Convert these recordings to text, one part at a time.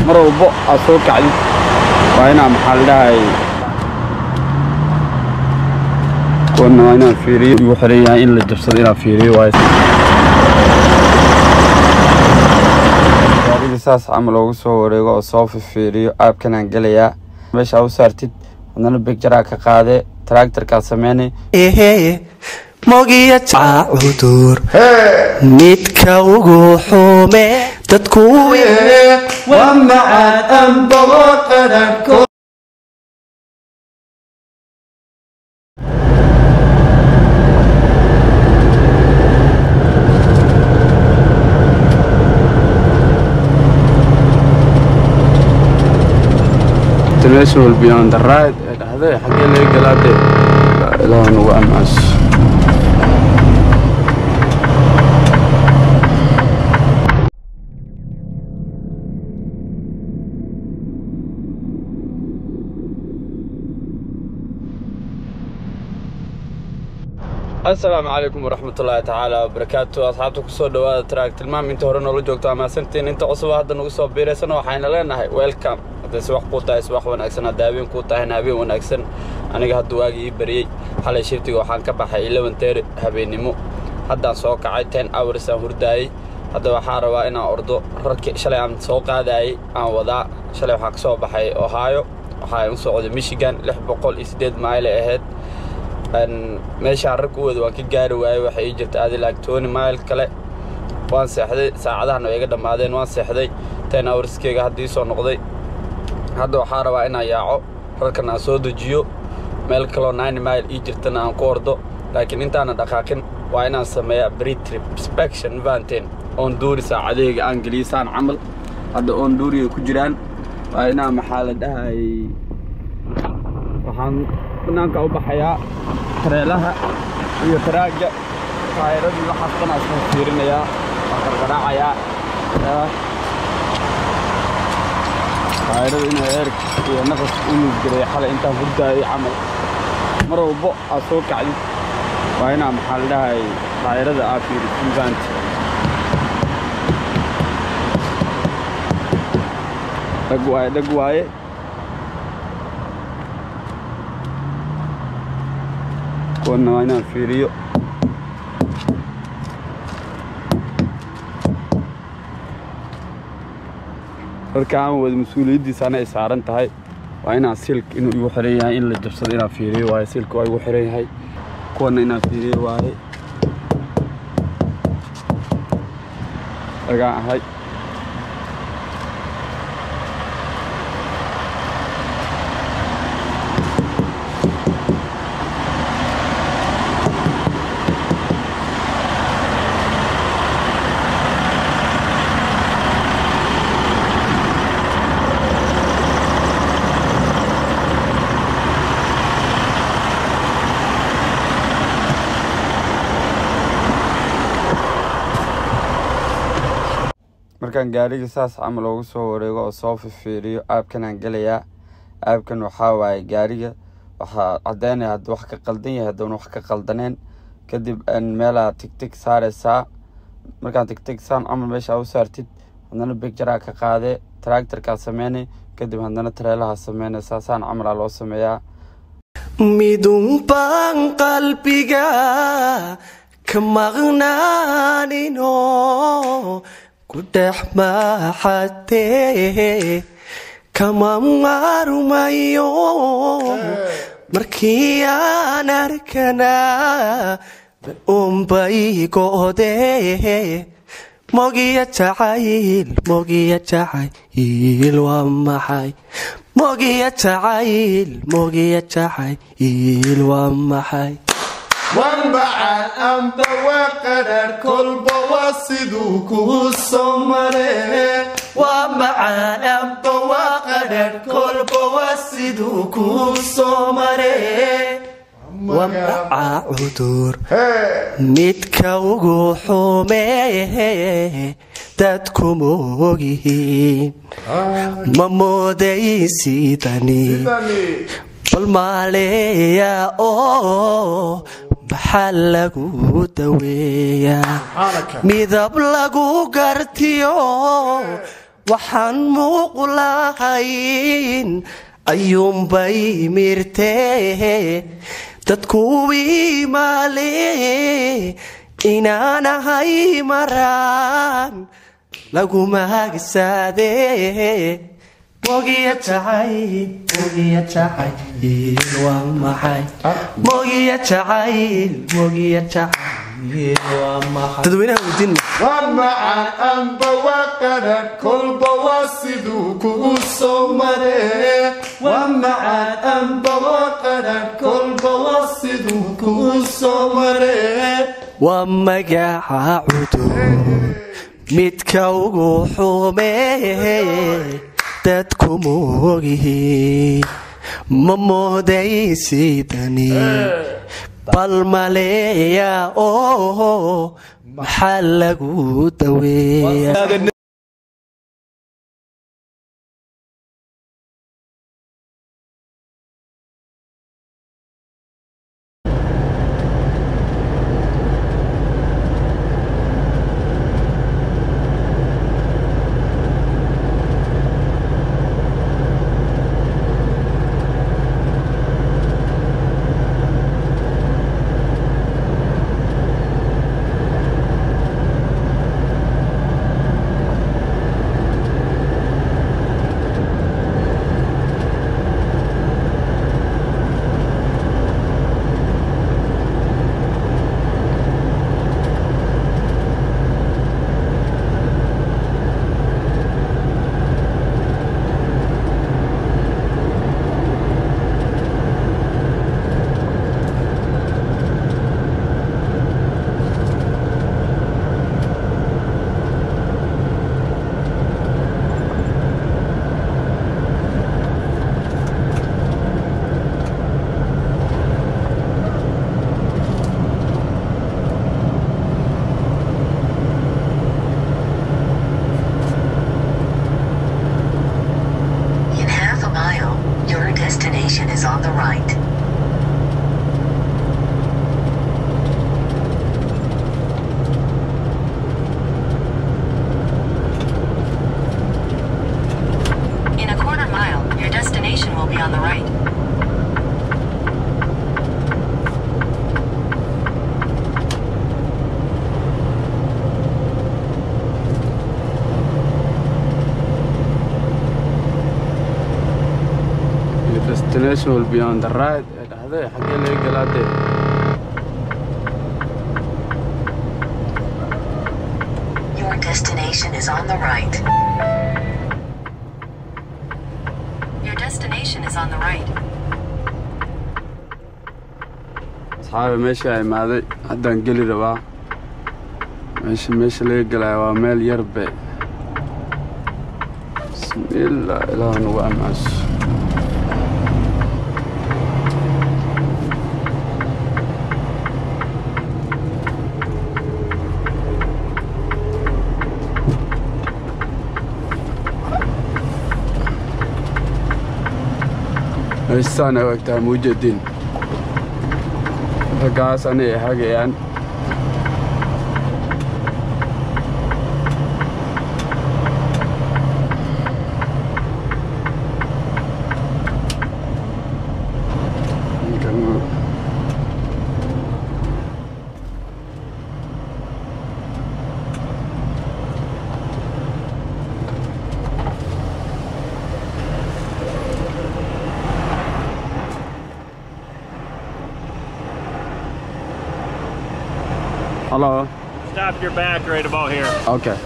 مرة وبق أسوق عدي وهنا محلها كنا هنا فيري وحرية إلا جبصد إلى فيري وايس gaariga saas camal ugu soo wareego oo soo fiiriyo aabkan aan galaya meesha u saartid wadana picture ka qaade tractor ka sameeyay mogiya caacudur midka ugu xume dadku waa macaan amba qaranko international beyond the ride هذا حق اللي قلاده لا نوع الناس السلام عليكم ورحمة الله تعالى وبركاته أصحابتك كسو دواء تراك المهم انت هورنا لو جوجتو اما سنتين انت عصبة هذا نقصو بيريسان وحاين لنا هاي ويلكم هذا سواق قوتا سواق وناكسن هدابين قوتا هنابين وناكسن أنا هاد واقي بريي حالي شيفتي وحان كباحي إلا وانتير هبينيمو هادان سوق عايتين أورسان هرداي هذا وحان روا إنا أردو ركي شالي عم سوق هداي عن وضع شالي وحان كسو بحي أوهايو وحان سوق ميشيغان لح بقول إسديد مايلة أهد أن ماشي عرقود وكي جاري واي وحي جرت هذه لاكتوني مايل كله وان سحدي ساعدها إنه يقدر بعدين وان سحدي تين أورس كي قاعد يسون نقضي هذا وحارة وإنا ياعو ركنا سود جيو مايل كلو 9 مايل يجرتنا عن كوردو لكن أنت أنا دقاقين وإنا سميها بري تريب سبكشن فانتين أون دوري ساعدي إنجليزان عمل هذا أون دوري كجران وإنا محل ده وحن بنانك أو بحياة تريلها iyo taraaga taayiradii waxa kana soo fiirinaya waxa garaacaya taayirada inay eerk iyo naqas u mudgay xal inta hurdaay amal mar walba asoo kacdi waa ina maxal dhahay taayirada aafir event dagwaaye كنا هنا في ريو ركعان والمسؤولية سنة سعران تهاي وهنا سلك إنه يوحريه هاي إلا جبصد هنا في ريو وهاي سلك وهاي يوحريه هاي كنا هنا في ريو وهاي ركعان هاي markaan gaariga saas camal ugu soo wareego oo soo fiiriyo aabkan aan galaya aabkan waxa waay gaariga waxa cadeynaya had wax ka qaldan yahay haddii wax ka qaldaneen kadib aan meela tiktik saaraysa markaan tiktik saan camal meesha u saartid hadana picture ka qaade tractor ka sameeyay kadib hadana trailer sameeyay saan camal loo sameeyaa midun baan qalbiga ka maqnaanino كدح ما حتى كما مارمايو مركي أنا ركنا بأمبي قودي موجي تعايل ومحاي موجي تعايل ومحاي وانبعى أنت وقدر كل بواسدوك السمرة وانبعى أنت وقدر كل بواسدوك السمرة وانبعى عدور متك وقحومي dadku moogihiin ma moodaysidani bal maaleeya oo maxaa lagu daweeyaa midab lagu gartiyo waxaan muuqlahayn ayuunbay mirtee dadkuwii maale inaan ahay maraan lagu maagsaadee mogiya jacayl waa maxay mogiya jacayl waa maxay dadweynaha weydiin waa macaan amba waa qadhan kolba waa siduu kugu soo maree waa macaan amba waa qadhan kolba waa siduu kugu soo maree waa magaca cudur midka ugu xumee dadku moogihiin ma moodaysidani bal maleeya oo maxaa lagu daweeya is on the right. In a quarter mile, your destination will be on the right. Destination will be on the right. Your destination is on the right. Your destination is on the right. صحابي ماشي عمادي حدا نقلي ربا ماشي ليه قلعي ومال يربي بسم الله إله نوع ماشي السنة وقتها موجودين رقاص أنا حاجة يعني Hello. Stop your back right about here. Okay.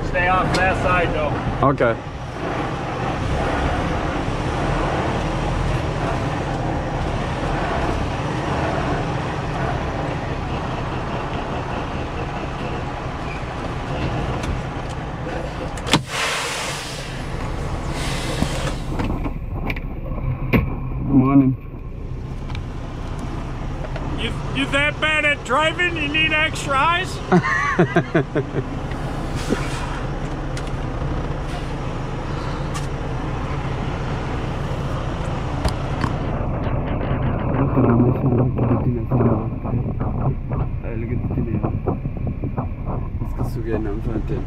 Stay off that side though. Okay. Morning. You that bad at driving? You need extra eyes? Iska sugayna, ma fahanteen.